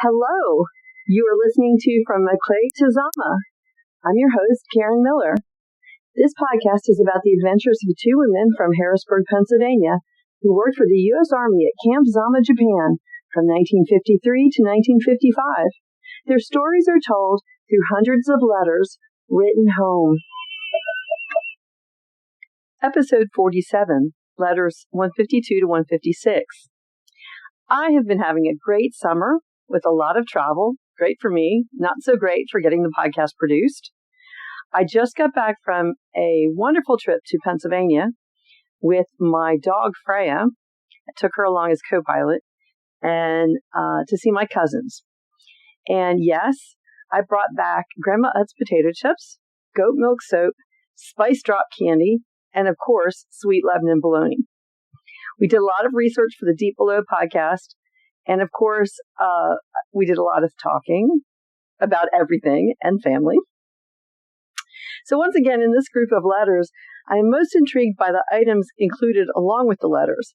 Hello, you are listening to From the Clay to Zama. I'm your host, Karen Miller. This podcast is about the adventures of two women from Harrisburg, Pennsylvania, who worked for the U.S. Army at Camp Zama, Japan, from 1953 to 1955. Their stories are told through hundreds of letters written home. Episode 47, Letters 152 to 156. I have been having a great summer with a lot of travel. Great for me, not so great for getting the podcast produced. I just got back from a wonderful trip to Pennsylvania with my dog, Freya. I took her along as co-pilot and to see my cousins. And yes, I brought back Grandma Ut's potato chips, goat milk soap, spice drop candy, and of course, sweet Lebanon bologna. We did a lot of research for the Deep Below podcast. And of course, we did a lot of talking about everything and family. So once again, in this group of letters, I am most intrigued by the items included along with the letters.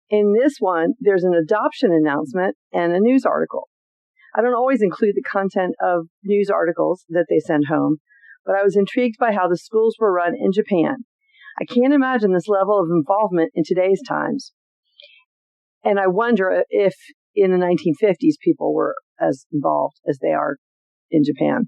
In this one, there's an adoption announcement and a news article. I don't always include the content of news articles that they send home, but I was intrigued by how the schools were run in Japan. I can't imagine this level of involvement in today's times. And I wonder if in the 1950s people were as involved as they are in Japan.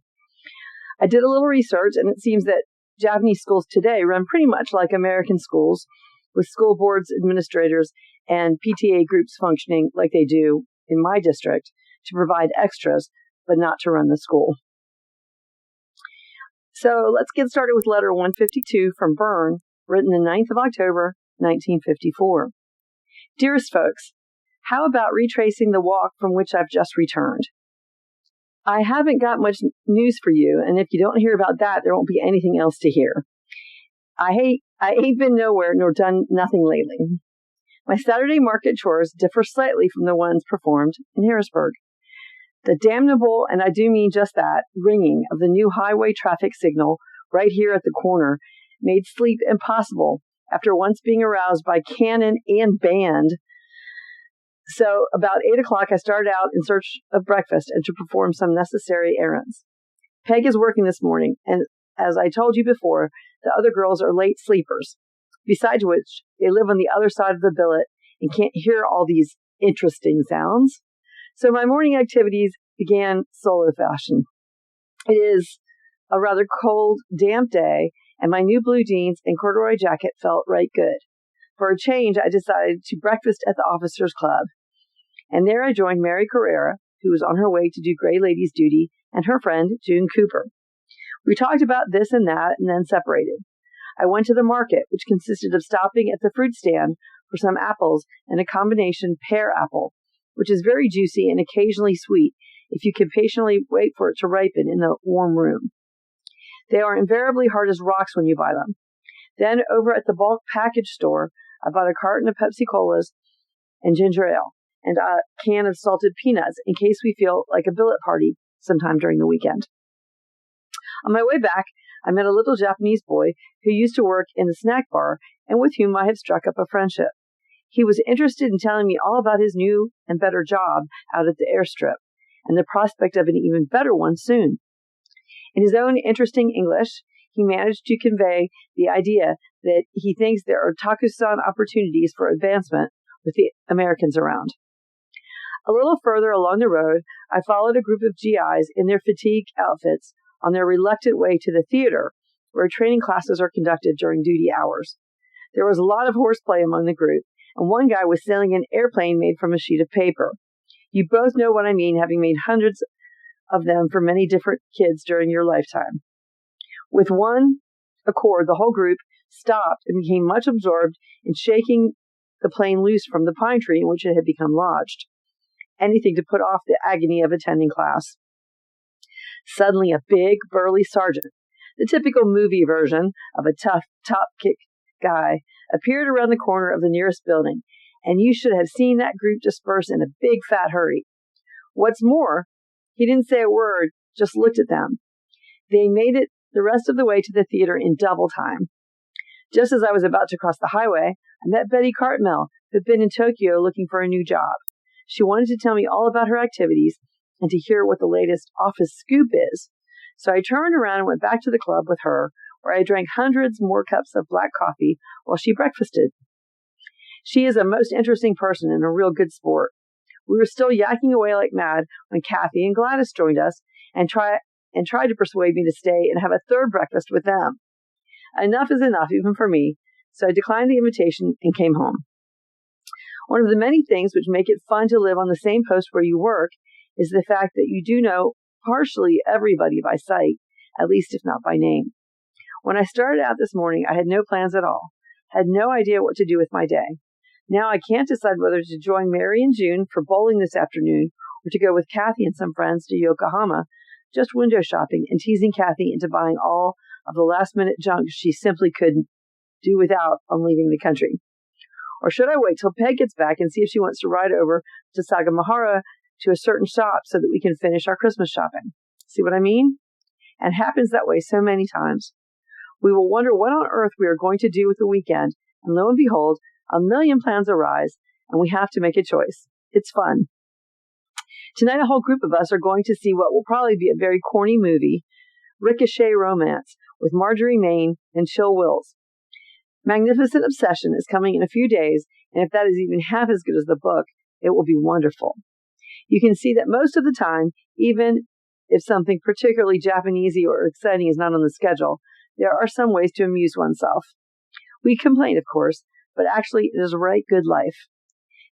I did a little research, and it seems that Japanese schools today run pretty much like American schools, with school boards, administrators, and PTA groups functioning like they do in my district to provide extras, but not to run the school. So let's get started with letter 152 from Bern, written the 9th of October, 1954. Dearest folks, how about retracing the walk from which I've just returned? I haven't got much news for you, and if you don't hear about that, there won't be anything else to hear. I ain't been nowhere nor done nothing lately. My Saturday market chores differ slightly from the ones performed in Harrisburg. The damnable, and I do mean just that, ringing of the new highway traffic signal right here at the corner made sleep impossible after once being aroused by cannon and band. So about 8 o'clock, I started out in search of breakfast and to perform some necessary errands. Peg is working this morning, and as I told you before, the other girls are late sleepers, besides which they live on the other side of the billet and can't hear all these interesting sounds. So my morning activities began solo fashion. It is a rather cold, damp day, and my new blue jeans and corduroy jacket felt right good. For a change, I decided to breakfast at the Officers Club. And there I joined Mary Carrera, who was on her way to do Gray Ladies duty, and her friend, June Cooper. We talked about this and that and then separated. I went to the market, which consisted of stopping at the fruit stand for some apples and a combination pear apple, which is very juicy and occasionally sweet if you can patiently wait for it to ripen in the warm room. They are invariably hard as rocks when you buy them. Then over at the bulk package store, I bought a carton of Pepsi Colas and ginger ale and a can of salted peanuts in case we feel like a billet party sometime during the weekend. On my way back, I met a little Japanese boy who used to work in the snack bar and with whom I have struck up a friendship. He was interested in telling me all about his new and better job out at the airstrip and the prospect of an even better one soon. In his own interesting English, he managed to convey the idea that he thinks there are takusan opportunities for advancement with the Americans around. A little further along the road, I followed a group of GIs in their fatigue outfits on their reluctant way to the theater, where training classes are conducted during duty hours. There was a lot of horseplay among the group, and one guy was sailing an airplane made from a sheet of paper. You both know what I mean, having made hundreds of them for many different kids during your lifetime. With one accord, the whole group stopped and became much absorbed in shaking the plane loose from the pine tree in which it had become lodged. Anything to put off the agony of attending class. Suddenly, a big, burly sergeant, the typical movie version of a tough, top-kick guy, appeared around the corner of the nearest building, and you should have seen that group disperse in a big, fat hurry. What's more, he didn't say a word, just looked at them. They made it the rest of the way to the theater in double time. Just as I was about to cross the highway, I met Betty Cartmel, who had been in Tokyo looking for a new job. She wanted to tell me all about her activities and to hear what the latest office scoop is. So I turned around and went back to the club with her, where I drank hundreds more cups of black coffee while she breakfasted. She is a most interesting person and a real good sport. We were still yakking away like mad when Kathy and Gladys joined us and tried to persuade me to stay and have a third breakfast with them. Enough is enough, even for me, so I declined the invitation and came home. One of the many things which make it fun to live on the same post where you work is the fact that you do know partially everybody by sight, at least if not by name. When I started out this morning, I had no plans at all, had no idea what to do with my day. Now I can't decide whether to join Mary and June for bowling this afternoon or to go with Kathy and some friends to Yokohama, just window shopping and teasing Kathy into buying all of the last-minute junk she simply couldn't do without on leaving the country. Or should I wait till Peg gets back and see if she wants to ride over to Sagamihara to a certain shop so that we can finish our Christmas shopping? See what I mean? And it happens that way so many times. We will wonder what on earth we are going to do with the weekend, and lo and behold, a million plans arise, and we have to make a choice. It's fun. Tonight, a whole group of us are going to see what will probably be a very corny movie, Ricochet Romance, with Marjorie Main and Chill Wills. Magnificent Obsession is coming in a few days, and if that is even half as good as the book, it will be wonderful. You can see that most of the time, even if something particularly Japanesey or exciting is not on the schedule, there are some ways to amuse oneself. We complain, of course, but actually it is a right good life.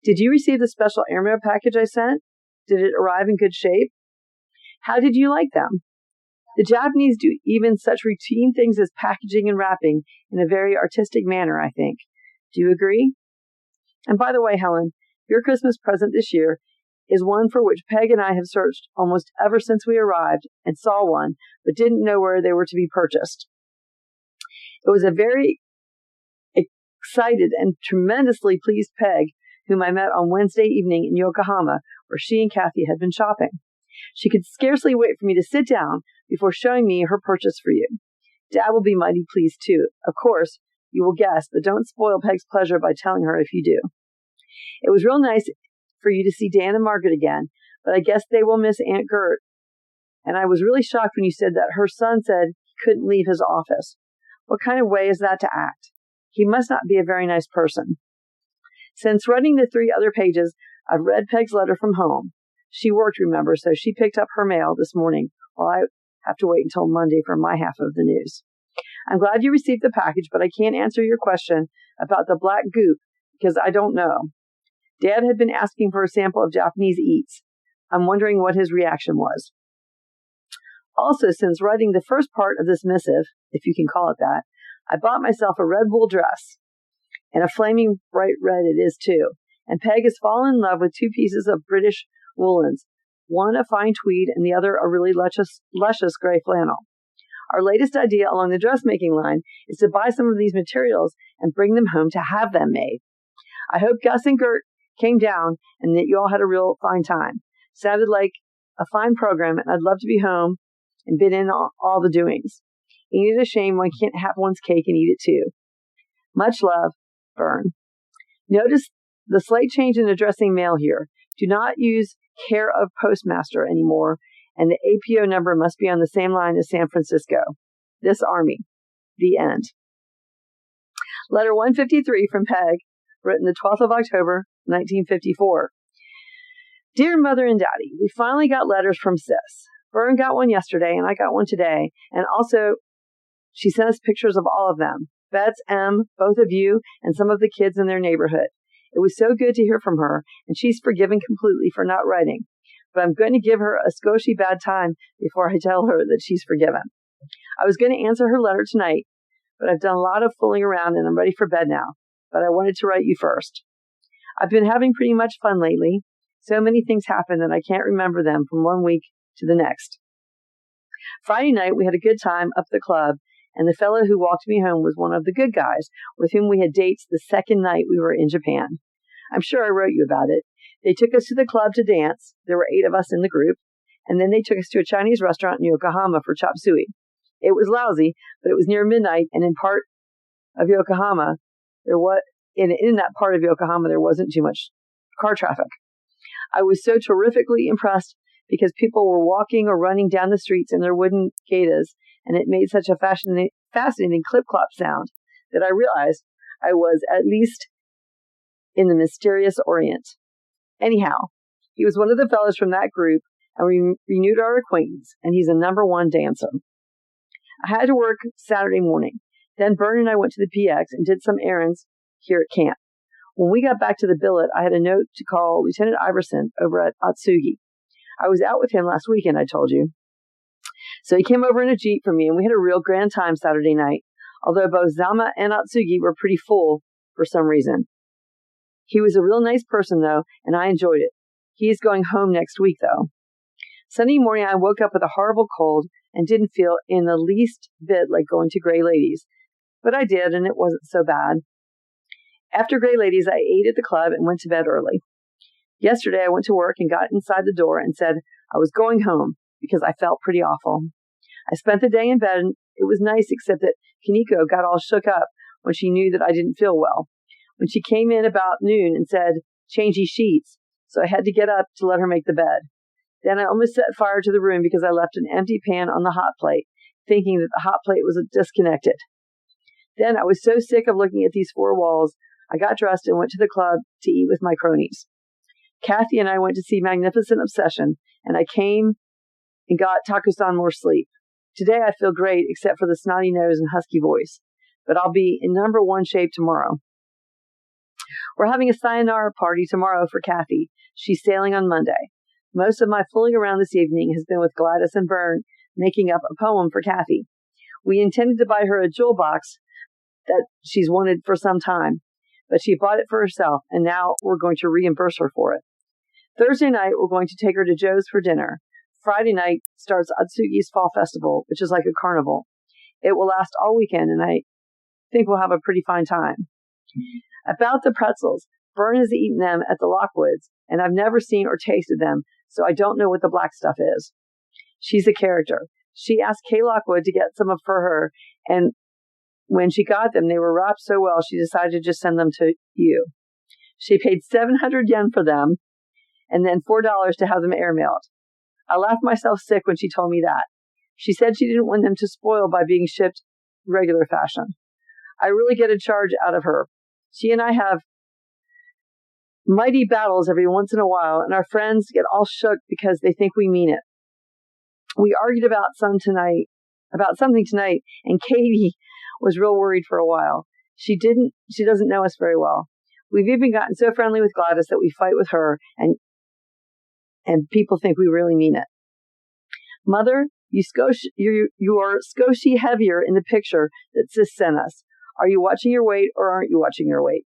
Did you receive the special airmail package I sent? Did it arrive in good shape? How did you like them? The Japanese do even such routine things as packaging and wrapping in a very artistic manner, I think. Do you agree? And by the way, Helen, your Christmas present this year is one for which Peg and I have searched almost ever since we arrived and saw one, but didn't know where they were to be purchased. It was a very excited and tremendously pleased Peg, whom I met on Wednesday evening in Yokohama, where she and Kathy had been shopping. She could scarcely wait for me to sit down before showing me her purchase for you. Dad will be mighty pleased too. Of course, you will guess, but don't spoil Peg's pleasure by telling her if you do. It was real nice for you to see Dan and Margaret again, but I guess they will miss Aunt Gert. And I was really shocked when you said that her son said he couldn't leave his office. What kind of way is that to act? He must not be a very nice person. Since writing the 3 other pages, I've read Peg's letter from home. She worked, remember, so she picked up her mail this morning, while I have to wait until Monday for my half of the news. I'm glad you received the package, but I can't answer your question about the black goop because I don't know. Dad had been asking for a sample of Japanese eats. I'm wondering what his reaction was. Also, since writing the first part of this missive, if you can call it that, I bought myself a red wool dress. And a flaming bright red it is too. And Peg has fallen in love with 2 pieces of British woolens, one a fine tweed and the other a really luscious gray flannel. Our latest idea along the dressmaking line is to buy some of these materials and bring them home to have them made. I hope Gus and Gert came down and that you all had a real fine time. Sounded like a fine program, and I'd love to be home and been in all the doings. Ain't it a shame one can't have one's cake and eat it too? Much love, Bern. Notice the slight change in addressing mail here. Do not use care of postmaster anymore, and the APO number must be on the same line as San Francisco. This Army. The end. Letter 153 from Peg, written the 12th of October, 1954. Dear Mother and Daddy, we finally got letters from Sis. Bern got one yesterday, and I got one today, and also she sent us pictures of all of them. Bets, M, both of you, and some of the kids in their neighborhood. It was so good to hear from her, and she's forgiven completely for not writing. But I'm going to give her a skoshi bad time before I tell her that she's forgiven. I was going to answer her letter tonight, but I've done a lot of fooling around and I'm ready for bed now. But I wanted to write you first. I've been having pretty much fun lately. So many things happen that I can't remember them from one week to the next. Friday night, we had a good time up at the club, and the fellow who walked me home was one of the good guys with whom we had dates the second night we were in Japan. I'm sure I wrote you about it. They took us to the club to dance. There were 8 of us in the group. And then they took us to a Chinese restaurant in Yokohama for chop suey. It was lousy, but it was near midnight, and in part of Yokohama, in that part of Yokohama, there wasn't too much car traffic. I was so terrifically impressed because people were walking or running down the streets in their wooden gaiters, and it made such a fascinating clip-clop sound that I realized I was at least in the mysterious Orient. Anyhow, he was one of the fellows from that group, and we renewed our acquaintance, and he's a #1 dancer. I had to work Saturday morning. Then Bern and I went to the PX and did some errands here at camp. When we got back to the billet, I had a note to call Lieutenant Iverson over at Atsugi. I was out with him last weekend, I told you. So he came over in a Jeep for me, and we had a real grand time Saturday night, although both Zama and Atsugi were pretty full for some reason. He was a real nice person, though, and I enjoyed it. He is going home next week, though. Sunday morning, I woke up with a horrible cold and didn't feel in the least bit like going to Grey Ladies. But I did, and it wasn't so bad. After Grey Ladies, I ate at the club and went to bed early. Yesterday, I went to work and got inside the door and said I was going home because I felt pretty awful. I spent the day in bed, and it was nice except that Kaneko got all shook up when she knew that I didn't feel well. When she came in about noon and said, "Changey sheets," so I had to get up to let her make the bed. Then I almost set fire to the room because I left an empty pan on the hot plate, thinking that the hot plate was disconnected. Then I was so sick of looking at these four walls, I got dressed and went to the club to eat with my cronies. Kathy and I went to see Magnificent Obsession, and I came and got Takusan more sleep. Today I feel great except for the snotty nose and husky voice, but I'll be in #1 shape tomorrow. We're having a sayonara party tomorrow for Kathy. She's sailing on Monday. Most of my fooling around this evening has been with Gladys and Bern making up a poem for Kathy. We intended to buy her a jewel box that she's wanted for some time, but she bought it for herself, and now we're going to reimburse her for it. Thursday night, we're going to take her to Joe's for dinner. Friday night starts Atsugi's Fall Festival, which is like a carnival. It will last all weekend, and I think we'll have a pretty fine time. About the pretzels, Bern has eaten them at the Lockwoods, and I've never seen or tasted them, so I don't know what the black stuff is. She's a character. She asked Kay Lockwood to get some for her, and when she got them, they were wrapped so well, she decided to just send them to you. She paid 700 yen for them, and then $4 to have them airmailed. I laughed myself sick when she told me that. She said she didn't want them to spoil by being shipped regular fashion. I really get a charge out of her. She and I have mighty battles every once in a while, and our friends get all shook because they think we mean it. We argued about something tonight, and Katie was real worried for a while. She doesn't know us very well. We've even gotten so friendly with Gladys that we fight with her, and people think we really mean it. Mother, you are skoshi heavier in the picture that Sis sent us. Are you watching your weight or aren't you watching your weight?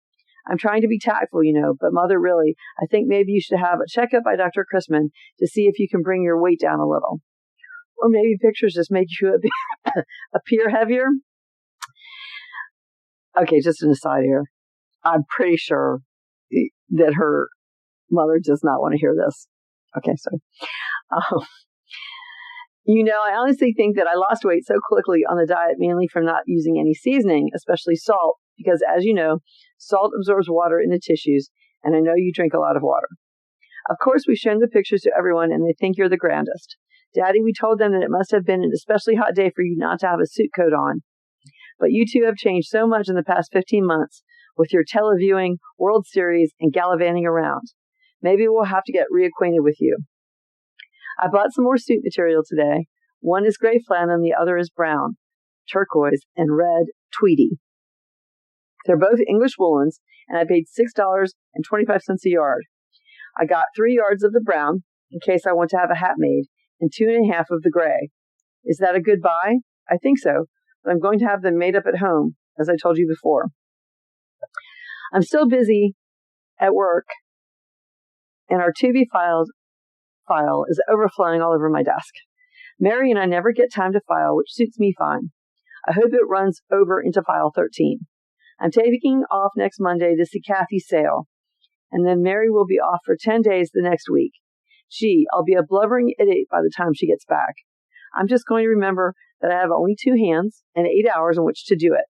I'm trying to be tactful, but Mother, really, I think maybe you should have a checkup by Dr. Chrisman to see if you can bring your weight down a little. Or maybe pictures just make you appear heavier. Okay, just an aside here. I'm pretty sure that her mother does not want to hear this. Okay, so, I honestly think that I lost weight so quickly on the diet, mainly from not using any seasoning, especially salt, because as you know, salt absorbs water in the tissues, and I know you drink a lot of water. Of course, we've shown the pictures to everyone, and they think you're the grandest. Daddy, we told them that it must have been an especially hot day for you not to have a suit coat on. But you two have changed so much in the past 15 months with your televiewing, World Series, and gallivanting around. Maybe we'll have to get reacquainted with you. I bought some more suit material today. One is gray flannel and the other is brown, turquoise, and red tweedy. They're both English woolens, and I paid $6.25 a yard. I got 3 yards of the brown, in case I want to have a hat made, and 2.5 of the gray. Is that a good buy? I think so, but I'm going to have them made up at home, as I told you before. I'm still busy at work, and our to-be file is overflowing all over my desk. Mary and I never get time to file, which suits me fine. I hope it runs over into file 13. I'm taking off next Monday to see Kathy sail, and then Mary will be off for 10 days the next week. I'll be a blubbering idiot by the time she gets back. I'm just going to remember that I have only 2 hands and 8 hours in which to do it.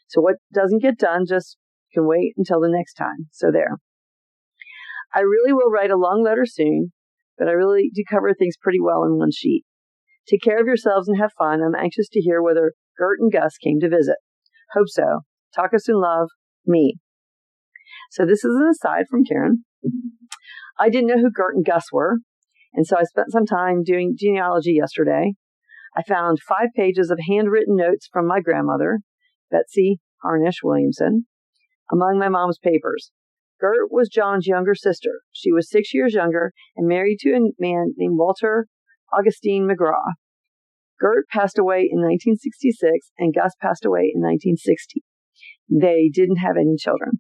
So what doesn't get done just can wait until the next time. So there. I really will write a long letter soon, but I really do cover things pretty well in one sheet. Take care of yourselves and have fun. I'm anxious to hear whether Gert and Gus came to visit. Hope so. Talk us in love, me. So this is an aside from Karen. I didn't know who Gert and Gus were, and so I spent some time doing genealogy yesterday. I found 5 pages of handwritten notes from my grandmother, Betsy Harnish Williamson, among my mom's papers. Gert was John's younger sister. She was 6 years younger and married to a man named Walter Augustine McGraw. Gert passed away in 1966 and Gus passed away in 1960. They didn't have any children.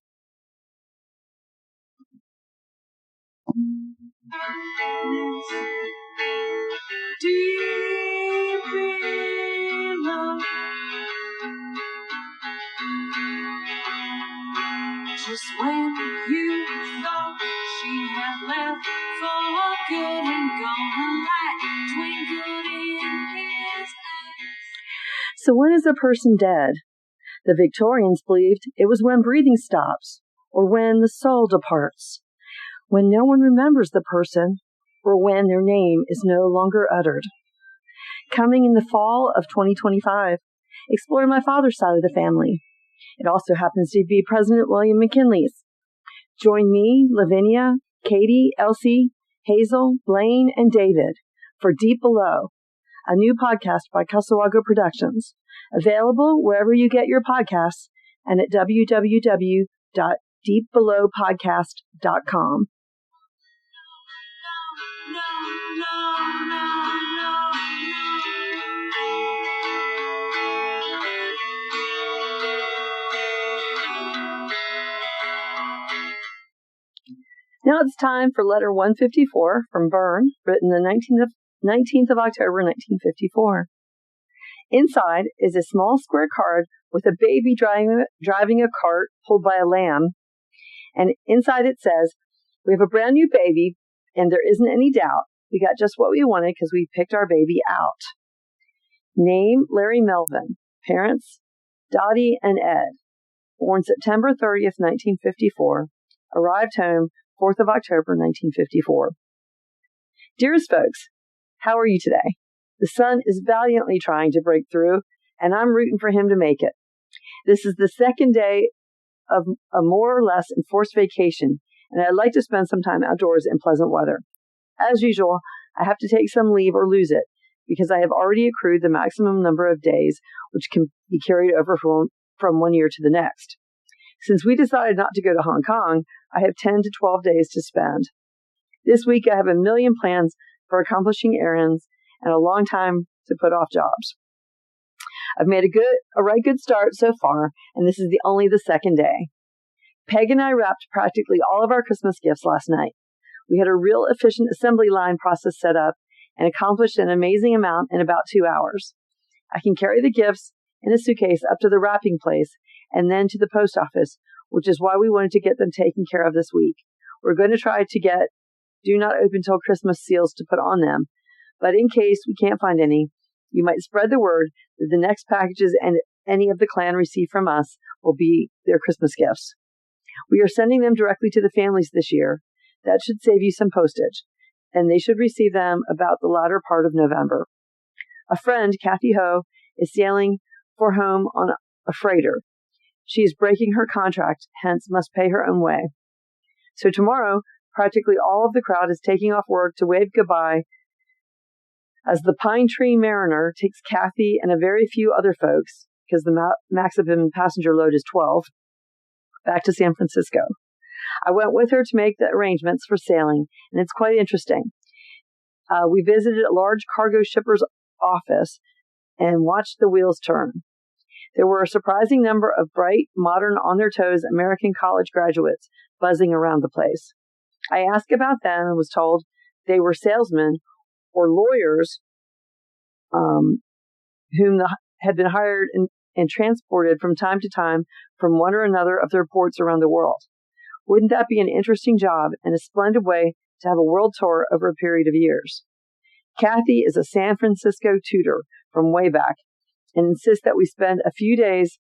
Just when you thought she had left for good and gone, a light twinkled in his eyes. So when is a person dead? The Victorians believed it was when breathing stops, or when the soul departs, when no one remembers the person, or when their name is no longer uttered. Coming in the fall of 2025, explore my father's side of the family. It also happens to be President William McKinley's. Join me, Lavinia, Katie, Elsie, Hazel, Blaine, and David for Deep Below, a new podcast by Cussewago Productions, available wherever you get your podcasts and at www.deepbelowpodcast.com. Now it's time for letter 154 from Bern, written the 19th of October, 1954. Inside is a small square card with a baby driving a cart pulled by a lamb. And inside it says, "We have a brand new baby, and there isn't any doubt. We got just what we wanted because we picked our baby out." Name, Larry Melvin. Parents, Dottie and Ed. Born September 30th, 1954. Arrived home 4th of October, 1954. Dearest folks, how are you today? The sun is valiantly trying to break through, and I'm rooting for him to make it. This is the second day of a more or less enforced vacation, and I'd like to spend some time outdoors in pleasant weather. As usual, I have to take some leave or lose it, because I have already accrued the maximum number of days which can be carried over from one year to the next. Since we decided not to go to Hong Kong, I have 10 to 12 days to spend. This week I have a million plans for accomplishing errands and a long time to put off jobs. I've made a right good start so far, and this is only the second day. Peg and I wrapped practically all of our Christmas gifts last night. We had a real efficient assembly line process set up and accomplished an amazing amount in about 2 hours. I can carry the gifts in a suitcase up to the wrapping place and then to the post office, which is why we wanted to get them taken care of this week. We're going to try to get do not open till Christmas seals to put on them, but in case we can't find any, you might spread the word that the next packages and any of the clan receive from us will be their Christmas gifts. We are sending them directly to the families this year. That should save you some postage, and they should receive them about the latter part of November. A friend, Kathy Ho, is sailing for home on a freighter. She is breaking her contract, hence must pay her own way. So tomorrow, practically all of the crowd is taking off work to wave goodbye as the Pine Tree Mariner takes Kathy and a very few other folks, because the maximum passenger load is 12, back to San Francisco. I went with her to make the arrangements for sailing, and it's quite interesting. We visited a large cargo shipper's office and watched the wheels turn. There were a surprising number of bright, modern, on-their-toes American college graduates buzzing around the place. I asked about them and was told they were salesmen or lawyers whom had been hired and transported from time to time from one or another of their ports around the world. Wouldn't that be an interesting job and a splendid way to have a world tour over a period of years? Kathy is a San Francisco tutor from way back and insists that we spend a few days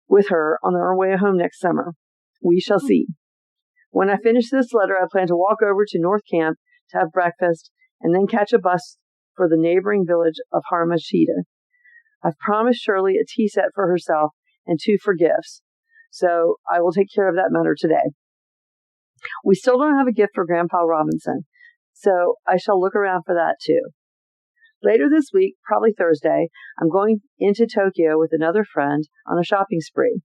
with her on our way home next summer. We shall see. When I finish this letter, I plan to walk over to North Camp to have breakfast and then catch a bus for the neighboring village of Hamashita. I've promised Shirley a tea set for herself and 2 for gifts, so I will take care of that matter today. We still don't have a gift for Grandpa Robinson, so I shall look around for that too. Later this week, probably Thursday, I'm going into Tokyo with another friend on a shopping spree.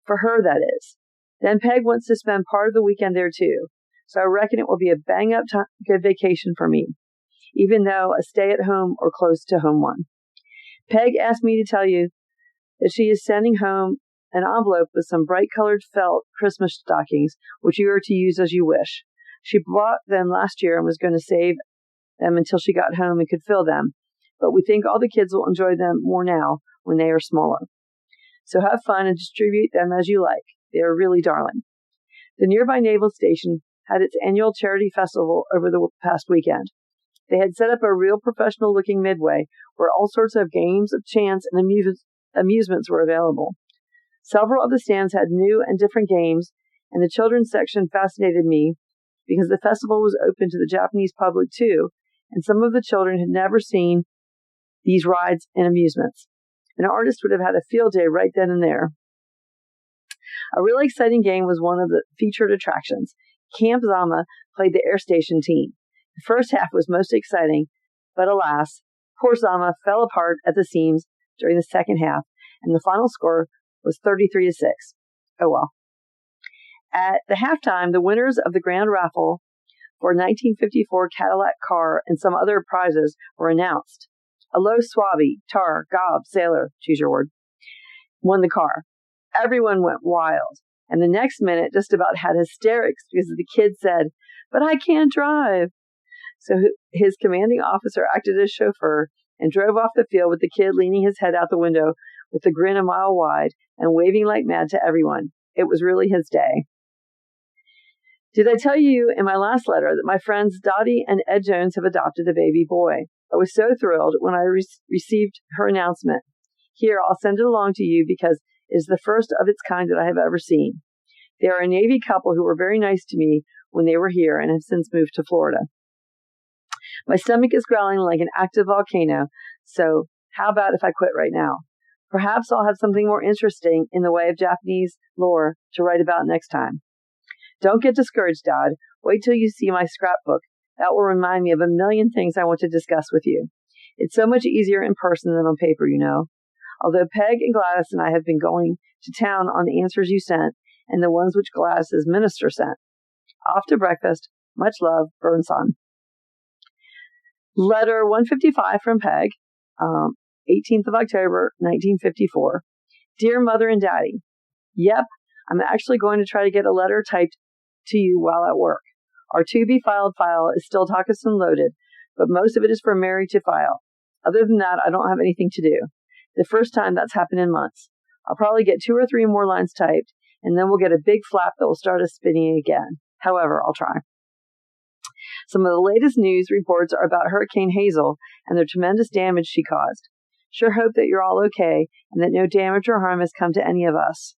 For her, that is. Then Peg wants to spend part of the weekend there too, so I reckon it will be a bang-up good vacation for me, even though a stay-at-home or close-to-home one. Peg asked me to tell you that she is sending home an envelope with some bright-colored felt Christmas stockings, which you are to use as you wish. She bought them last year and was going to save them until she got home and could fill them, but we think all the kids will enjoy them more now when they are smaller. So have fun and distribute them as you like. They are really darling. The nearby naval station had its annual charity festival over the past weekend. They had set up a real professional-looking midway where all sorts of games of chance and amusements were available. Several of the stands had new and different games, and the children's section fascinated me because the festival was open to the Japanese public too, and some of the children had never seen these rides and amusements. An artist would have had a field day right then and there. A really exciting game was one of the featured attractions. Camp Zama played the air station team. The first half was most exciting, but alas, poor Zama fell apart at the seams during the second half, and the final score was 33-6. Oh well. At the halftime, the winners of the grand raffle for a 1954 Cadillac car and some other prizes were announced. A low swabby, tar, gob, sailor, choose your word, won the car. Everyone went wild, and the next minute just about had hysterics because the kid said, "But I can't drive." So his commanding officer acted as chauffeur and drove off the field with the kid leaning his head out the window with a grin a mile wide and waving like mad to everyone. It was really his day. Did I tell you in my last letter that my friends Dottie and Ed Jones have adopted a baby boy? I was so thrilled when I received her announcement. Here, I'll send it along to you because it is the first of its kind that I have ever seen. They are a Navy couple who were very nice to me when they were here and have since moved to Florida. My stomach is growling like an active volcano, so how about if I quit right now? Perhaps I'll have something more interesting in the way of Japanese lore to write about next time. Don't get discouraged, Dad. Wait till you see my scrapbook. That will remind me of a million things I want to discuss with you. It's so much easier in person than on paper, you know. Although Peg and Gladys and I have been going to town on the answers you sent and the ones which Gladys's minister sent. Off to breakfast. Much love, Bern son. Letter 155 from Peg, 18th of October, 1954. Dear Mother and Daddy, yep, I'm actually going to try to get a letter typed to you while at work. Our to-be-filed file is still Talkeson loaded, but most of it is for Mary to file. Other than that, I don't have anything to do. The first time that's happened in months. I'll probably get 2 or 3 more lines typed, and then we'll get a big flap that will start us spinning again. However, I'll try. Some of the latest news reports are about Hurricane Hazel and the tremendous damage she caused. Sure hope that you're all okay and that no damage or harm has come to any of us.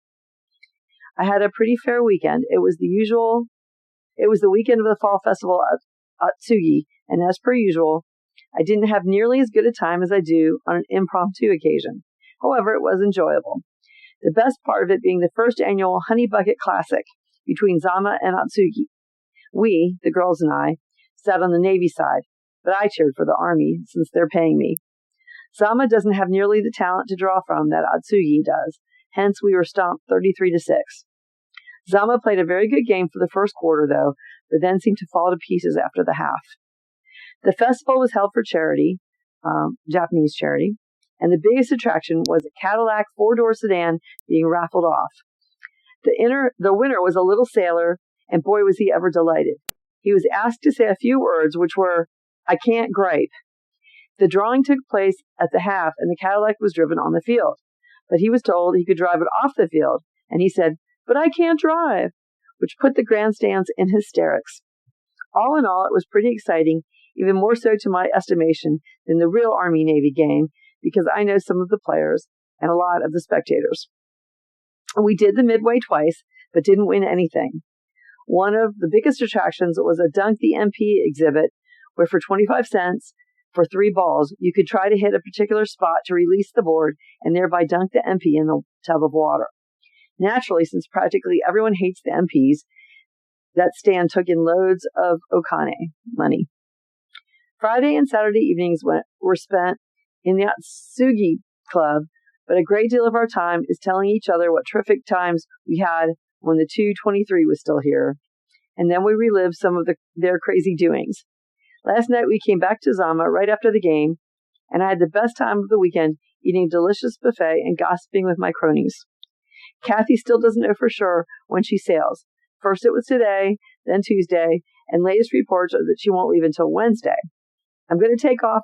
I had a pretty fair weekend. It was the weekend of the fall festival at Atsugi, and as per usual, I didn't have nearly as good a time as I do on an impromptu occasion. However, it was enjoyable. The best part of it being the first annual Honey Bucket Classic between Zama and Atsugi. We, the girls and I, sat on the Navy side, but I cheered for the Army since they're paying me. Zama doesn't have nearly the talent to draw from that Atsugi does, hence we were stomped 33-6. Zama played a very good game for the first quarter, though, but then seemed to fall to pieces after the half. The festival was held for charity, Japanese charity, and the biggest attraction was a Cadillac 4-door sedan being raffled off. The winner was a little sailor, and boy was he ever delighted. He was asked to say a few words, which were, "I can't gripe." The drawing took place at the half, and the Cadillac was driven on the field. But he was told he could drive it off the field, and he said, "But I can't drive," which put the grandstands in hysterics. All in all, it was pretty exciting, even more so to my estimation than the real Army-Navy game, because I know some of the players and a lot of the spectators. We did the midway twice, but didn't win anything. One of the biggest attractions was a Dunk the MP exhibit where for 25 cents for 3 balls, you could try to hit a particular spot to release the board and thereby dunk the MP in the tub of water. Naturally, since practically everyone hates the MPs, that stand took in loads of Okane money. Friday and Saturday evenings were spent in the Atsugi Club, but a great deal of our time is telling each other what terrific times we had when the 223 was still here, and then we relived some of their crazy doings. Last night we came back to Zama right after the game, and I had the best time of the weekend eating a delicious buffet and gossiping with my cronies. Kathy still doesn't know for sure when she sails. First it was today, then Tuesday, and latest reports are that she won't leave until Wednesday. I'm going to take off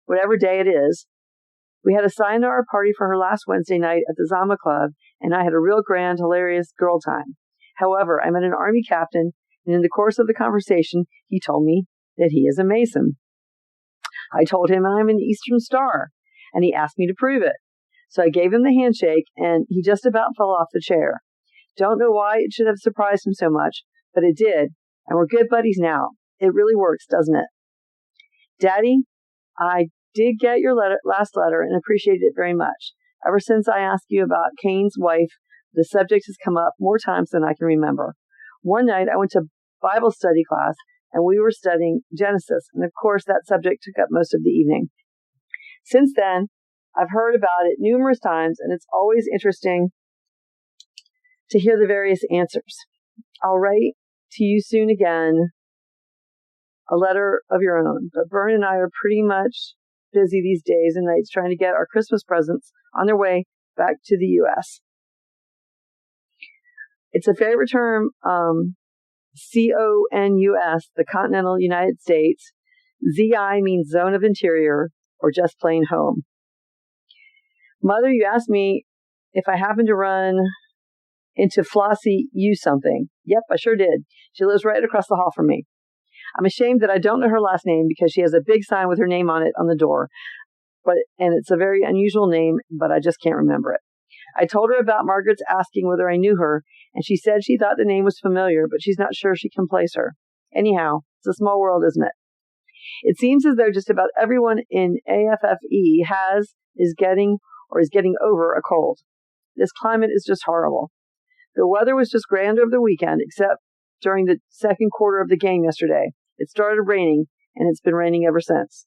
whatever day it is. We had a sayonara party for her last Wednesday night at the Zama Club, and I had a real grand, hilarious girl time. However, I met an Army captain, and in the course of the conversation, he told me that he is a Mason. I told him I'm an Eastern Star, and he asked me to prove it. So I gave him the handshake, and he just about fell off the chair. Don't know why it should have surprised him so much, but it did, and we're good buddies now. It really works, doesn't it? Daddy, I did get your last letter and appreciated it very much. Ever since I asked you about Cain's wife, the subject has come up more times than I can remember. One night I went to Bible study class, and we were studying Genesis, and of course that subject took up most of the evening. Since then, I've heard about it numerous times, and it's always interesting to hear the various answers. I'll write to you soon again a letter of your own, but Bern and I are pretty much busy these days and nights trying to get our Christmas presents on their way back to the U.S. It's a favorite term, CONUS, the continental United States. ZI means zone of interior or just plain home. Mother, you asked me if I happened to run into Flossie U something. Yep, I sure did. She lives right across the hall from me. I'm ashamed that I don't know her last name because she has a big sign with her name on it on the door. And it's a very unusual name, but I just can't remember it. I told her about Margaret's asking whether I knew her, and she said she thought the name was familiar, but she's not sure she can place her. Anyhow, it's a small world, isn't it? It seems as though just about everyone in AFFE is getting over a cold. This climate is just horrible. The weather was just grand over the weekend, except during the second quarter of the game yesterday. It started raining, and it's been raining ever since.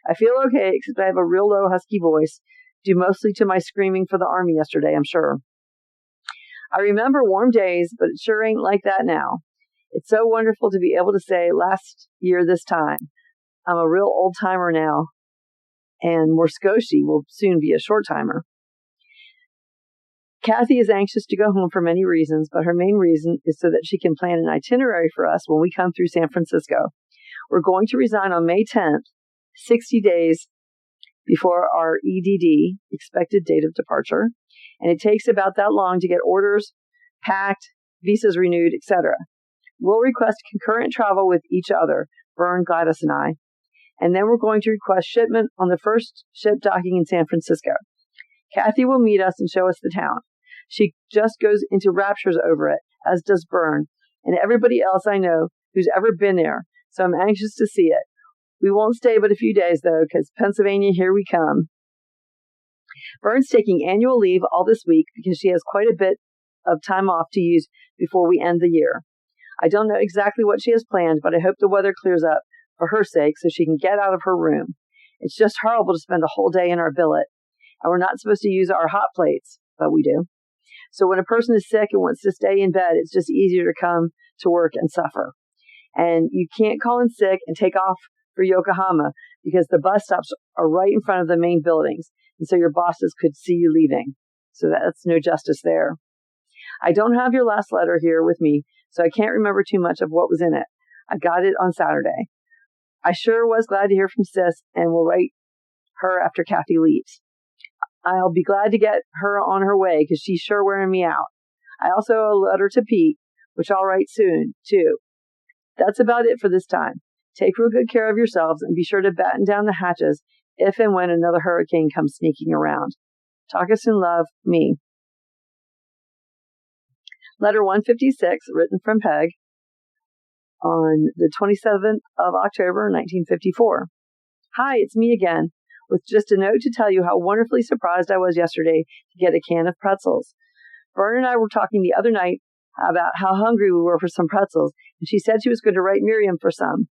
I feel okay, except I have a real low, husky voice, due mostly to my screaming for the Army yesterday, I'm sure. I remember warm days, but it sure ain't like that now. It's so wonderful to be able to say last year this time. I'm a real old-timer now, and Morskoshi will soon be a short-timer. Kathy is anxious to go home for many reasons, but her main reason is so that she can plan an itinerary for us when we come through San Francisco. We're going to resign on May 10th, 60 days before our EDD, expected date of departure, and it takes about that long to get orders packed, visas renewed, etc. We'll request concurrent travel with each other, Bern, Gladys, and I, and then we're going to request shipment on the first ship docking in San Francisco. Kathy will meet us and show us the town. She just goes into raptures over it, as does Bern, and everybody else I know who's ever been there, so I'm anxious to see it. We won't stay but a few days, though, because Pennsylvania, here we come. Bern's taking annual leave all this week because she has quite a bit of time off to use before we end the year. I don't know exactly what she has planned, but I hope the weather clears up for her sake so she can get out of her room. It's just horrible to spend a whole day in our billet, and we're not supposed to use our hot plates, but we do. So when a person is sick and wants to stay in bed, it's just easier to come to work and suffer. And you can't call in sick and take off for Yokohama because the bus stops are right in front of the main buildings, and so your bosses could see you leaving. So that's no justice there. I don't have your last letter here with me, so I can't remember too much of what was in it. I got it on Saturday. I sure was glad to hear from Sis, and will write her after Kathy leaves. I'll be glad to get her on her way because she's sure wearing me out. I also owe a letter to Pete, which I'll write soon, too. That's about it for this time. Take real good care of yourselves and be sure to batten down the hatches if and when another hurricane comes sneaking around. Talk us in love, me. Letter 156, written from Peg. on the 27th of October, 1954. Hi, it's me again, with just a note to tell you how wonderfully surprised I was yesterday to get a can of pretzels. Bern and I were talking the other night about how hungry we were for some pretzels, and she said she was going to write Miriam for some.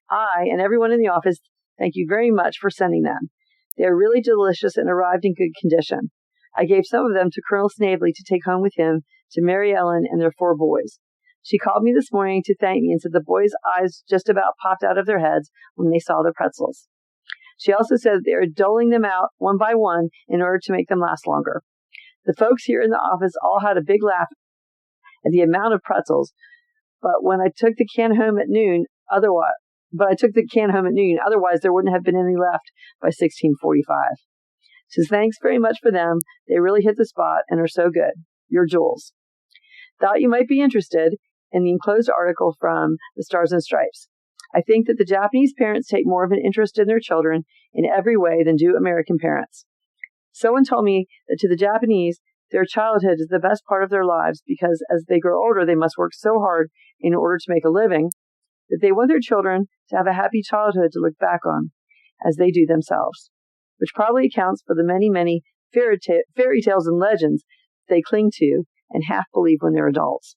I and everyone in the office thank you very much for sending them. They are really delicious and arrived in good condition. I gave some of them to Colonel Snavely to take home with him to Mary Ellen and their 4 boys. She called me this morning to thank me and said the boys' eyes just about popped out of their heads when they saw the pretzels. She also said they are doling them out one by one in order to make them last longer. The folks here in the office all had a big laugh at the amount of pretzels, but when I took the can home at noon, otherwise there wouldn't have been any left by 1645. Says thanks very much for them. They really hit the spot and are so good. Your Jules. Thought you might be interested in the enclosed article from the Stars and Stripes. I think that the Japanese parents take more of an interest in their children in every way than do American parents. Someone told me that to the Japanese, their childhood is the best part of their lives because as they grow older, they must work so hard in order to make a living that they want their children to have a happy childhood to look back on as they do themselves, which probably accounts for the many, many fairy tales and legends they cling to and half believe when they're adults.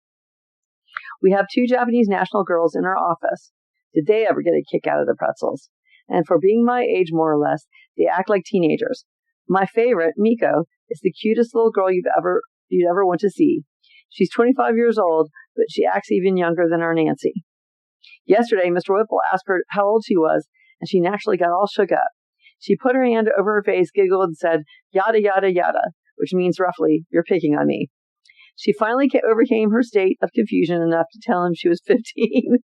We have 2 Japanese national girls in our office. Did they ever get a kick out of the pretzels? And for being my age, more or less, they act like teenagers. My favorite, Miko, is the cutest little girl you'd ever want to see. She's 25 years old, but she acts even younger than our Nancy. Yesterday, Mr. Whipple asked her how old she was, and she naturally got all shook up. She put her hand over her face, giggled, and said, yada, yada, yada, which means roughly, you're picking on me. She finally overcame her state of confusion enough to tell him she was 15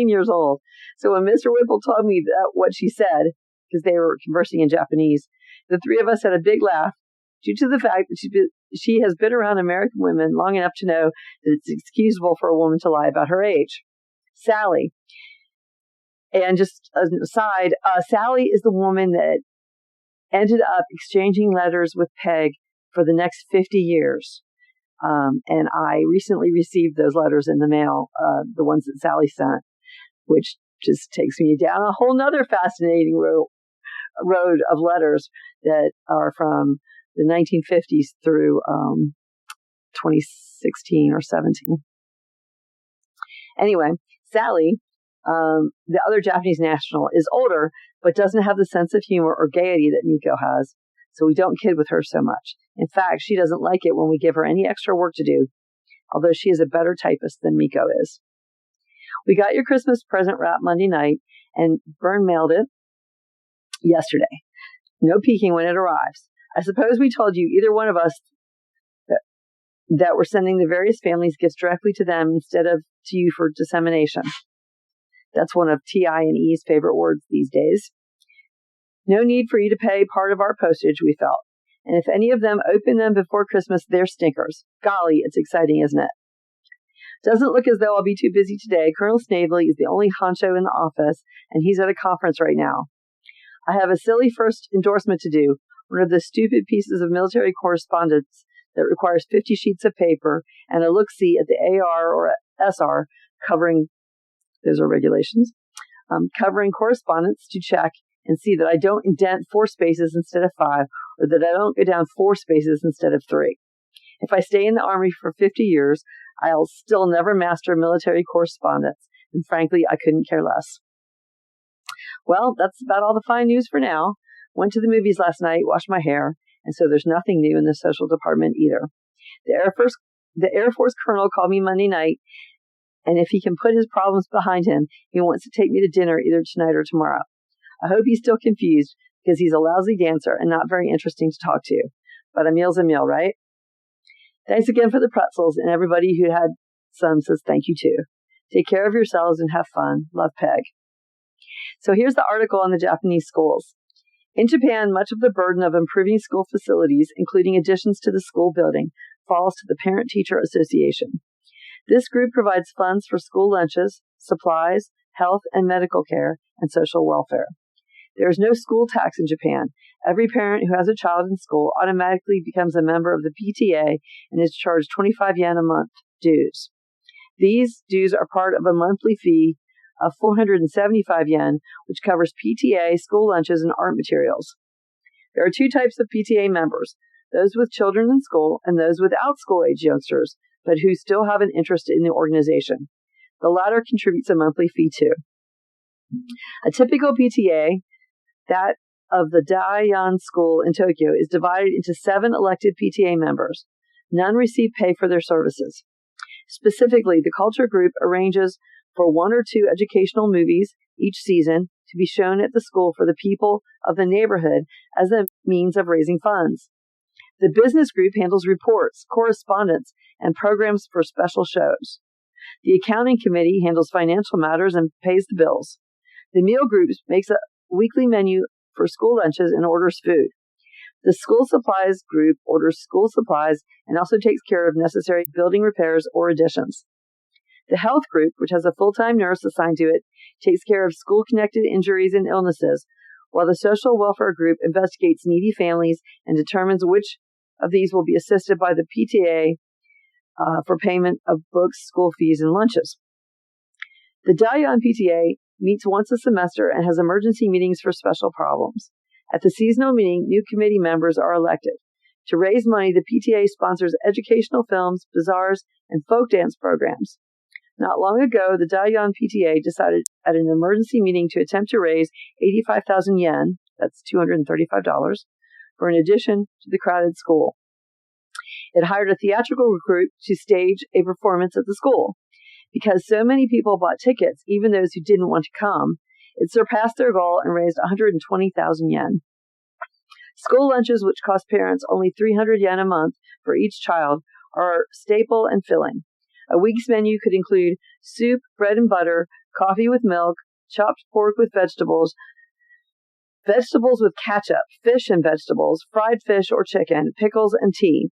years old. So when Mr. Whipple told me what she said, because they were conversing in Japanese, the 3 of us had a big laugh due to the fact that she has been around American women long enough to know that it's excusable for a woman to lie about her age. Sally. And just as an aside, Sally is the woman that ended up exchanging letters with Peg for the next 50 years. And I recently received those letters in the mail, the ones that Sally sent, which just takes me down a whole nother fascinating road of letters that are from the 1950s through 2016 or 17. Anyway, Sally, the other Japanese national, is older, but doesn't have the sense of humor or gaiety that Miko has, so we don't kid with her so much. In fact, she doesn't like it when we give her any extra work to do, although she is a better typist than Miko is. We got your Christmas present wrap Monday night, and Bern mailed it yesterday. No peeking when it arrives. I suppose we told you, either one of us, that we're sending the various families gifts directly to them instead of to you for dissemination. That's one of T.I.'s favorite words these days. No need for you to pay part of our postage, we felt. And if any of them open them before Christmas, they're stinkers. Golly, it's exciting, isn't it? Doesn't look as though I'll be too busy today. Colonel Snavely is the only honcho in the office, and he's at a conference right now. I have a silly first endorsement to do, one of the stupid pieces of military correspondence that requires 50 sheets of paper and a look-see at the AR or SR covering, those are regulations, covering correspondence to check and see that I don't indent 4 spaces instead of 5, or that I don't go down 4 spaces instead of 3. If I stay in the Army for 50 years, I'll still never master military correspondence, and frankly, I couldn't care less. Well, that's about all the fine news for now. Went to the movies last night, washed my hair, and so there's nothing new in the social department either. The Air Force colonel called me Monday night, and if he can put his problems behind him, he wants to take me to dinner either tonight or tomorrow. I hope he's still confused, because he's a lousy dancer and not very interesting to talk to. But a meal's a meal, right? Thanks again for the pretzels, and everybody who had some says thank you too. Take care of yourselves and have fun. Love, Peg. So here's the article on the Japanese schools. In Japan, much of the burden of improving school facilities, including additions to the school building, falls to the Parent-Teacher Association. This group provides funds for school lunches, supplies, health and medical care, and social welfare. There is no school tax in Japan. Every parent who has a child in school automatically becomes a member of the PTA and is charged 25 yen a month dues. These dues are part of a monthly fee of 475 yen, which covers PTA, school lunches, and art materials. There are two types of PTA members, those with children in school and those without school-age youngsters, but who still have an interest in the organization. The latter contributes a monthly fee too. A typical PTA, that of the Daeyeon School in Tokyo, is divided into 7 elected PTA members. None receive pay for their services. Specifically, the culture group arranges for 1 or 2 educational movies each season to be shown at the school for the people of the neighborhood as a means of raising funds. The business group handles reports, correspondence, and programs for special shows. The accounting committee handles financial matters and pays the bills. The meal group makes a weekly menu for school lunches and orders food. The school supplies group orders school supplies and also takes care of necessary building repairs or additions. The health group, which has a full-time nurse assigned to it, takes care of school-connected injuries and illnesses, while the social welfare group investigates needy families and determines which of these will be assisted by the PTA for payment of books, school fees, and lunches. The Daeyeon PTA meets once a semester and has emergency meetings for special problems. At the seasonal meeting, new committee members are elected. To raise money, the PTA sponsors educational films, bazaars, and folk dance programs. Not long ago, the Daeyeon PTA decided at an emergency meeting to attempt to raise 85,000 yen, that's $235, for an addition to the crowded school. It hired a theatrical group to stage a performance at the school. Because so many people bought tickets, even those who didn't want to come, it surpassed their goal and raised 120,000 yen. School lunches, which cost parents only 300 yen a month for each child, are staple and filling. A week's menu could include soup, bread and butter, coffee with milk, chopped pork with vegetables, vegetables with ketchup, fish and vegetables, fried fish or chicken, pickles, and tea.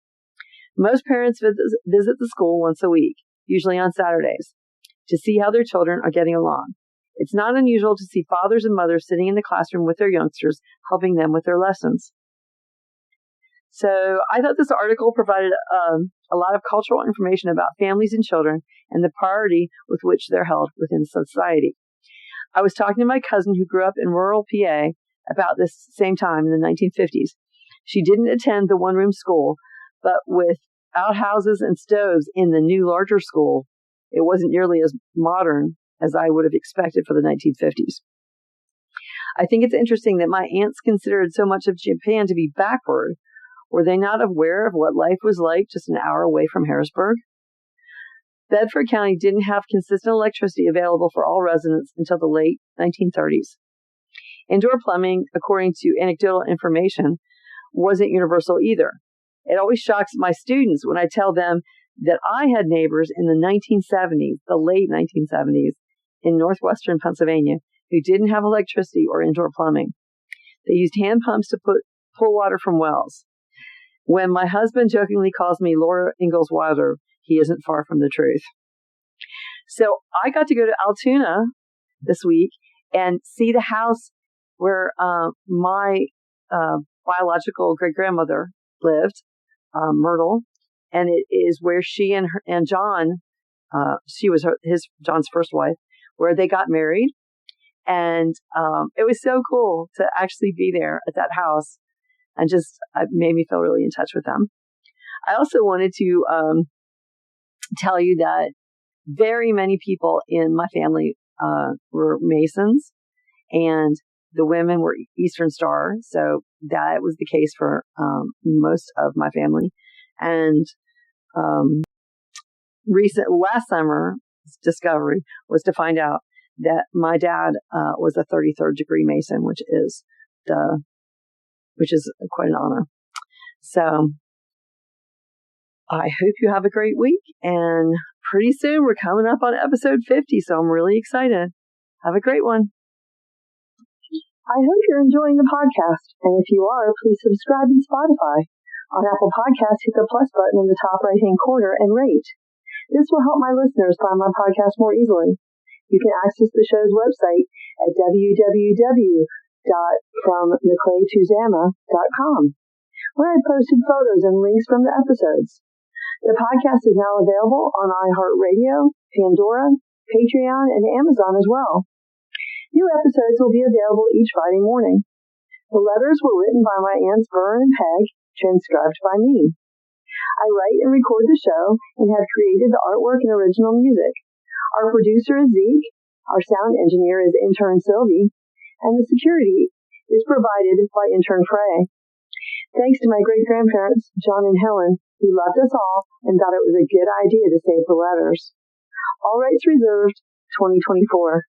Most parents visit the school once a week, usually on Saturdays, to see how their children are getting along. It's not unusual to see fathers and mothers sitting in the classroom with their youngsters, helping them with their lessons. So I thought this article provided a lot of cultural information about families and children and the priority with which they're held within society. I was talking to my cousin who grew up in rural PA about this same time in the 1950s. She didn't attend the one-room school, but with outhouses and stoves in the new larger school, it wasn't nearly as modern as I would have expected for the 1950s. I think it's interesting that my aunts considered so much of Japan to be backward. Were they not aware of what life was like just an hour away from Harrisburg? Bedford County didn't have consistent electricity available for all residents until the late 1930s. Indoor plumbing, according to anecdotal information, wasn't universal either. It always shocks my students when I tell them that I had neighbors in the 1970s, the late 1970s, in northwestern Pennsylvania, who didn't have electricity or indoor plumbing. They used hand pumps to pull water from wells. When my husband jokingly calls me Laura Ingalls Wilder, he isn't far from the truth. So I got to go to Altoona this week and see the house where my biological great-grandmother lived, Myrtle, and it is where she and John, she was John's first wife, where they got married. And it was so cool to actually be there at that house, and just made me feel really in touch with them. I also wanted to tell you that very many people in my family were Masons, and the women were Eastern Star. So that was the case for most of my family. And last summer's discovery was to find out that my dad was a 33rd degree Mason, which is quite an honor. So I hope you have a great week, and pretty soon we're coming up on episode 50, so I'm really excited. Have a great one. I hope you're enjoying the podcast, and if you are, please subscribe in Spotify. On Apple Podcasts, hit the plus button in the top right-hand corner and rate. This will help my listeners find my podcast more easily. You can access the show's website at www.fromtheclaytozama.com, where I posted photos and links from the episodes. The podcast is now available on iHeartRadio, Pandora, Patreon, and Amazon as well. New episodes will be available each Friday morning. The letters were written by my aunts Bern and Peg, transcribed by me. I write and record the show and have created the artwork and original music. Our producer is Zeke, our sound engineer is intern Sylvie, and the security is provided by intern Frey. Thanks to my great-grandparents, John and Helen, who loved us all and thought it was a good idea to save the letters. All rights reserved, 2024.